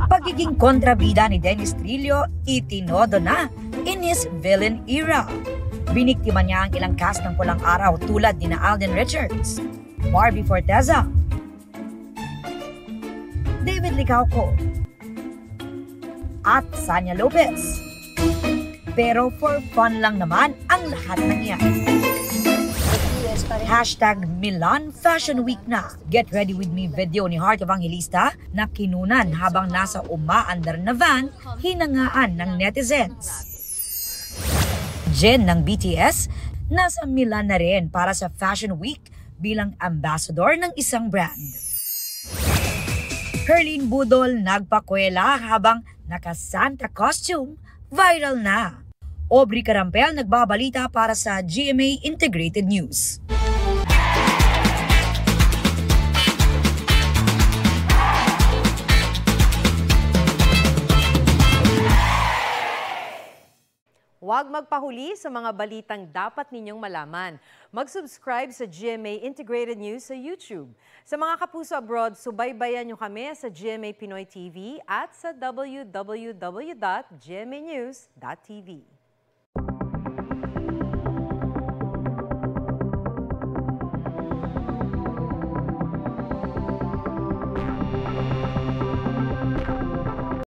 Pagiging kontrabida ni Dennis Trillo, itinodo na in his villain era. Biniktima niya ang ilang cast ng Pulang Araw tulad ni Alden Richards, Barbie Forteza, David Licauco, at Sanya Lopez. Pero for fun lang naman ang lahat ng yan. Hashtag Milan Fashion Week na. Get ready with me video ni Heart Evangelista na kinunan habang nasa umaandar na van, hinangaan ng netizens. Jen ng BTS, nasa Milan na rin para sa Fashion Week bilang ambassador ng isang brand. Herlene Budol nagpakwela habang naka-Santa costume, viral na. Aubrey Carampel nagbabalita para sa GMA Integrated News. Huwag magpahuli sa mga balitang dapat ninyong malaman. Mag-subscribe sa GMA Integrated News sa YouTube. Sa mga kapuso abroad, subaybayan nyo kami sa GMA Pinoy TV at sa www.gmanews.tv.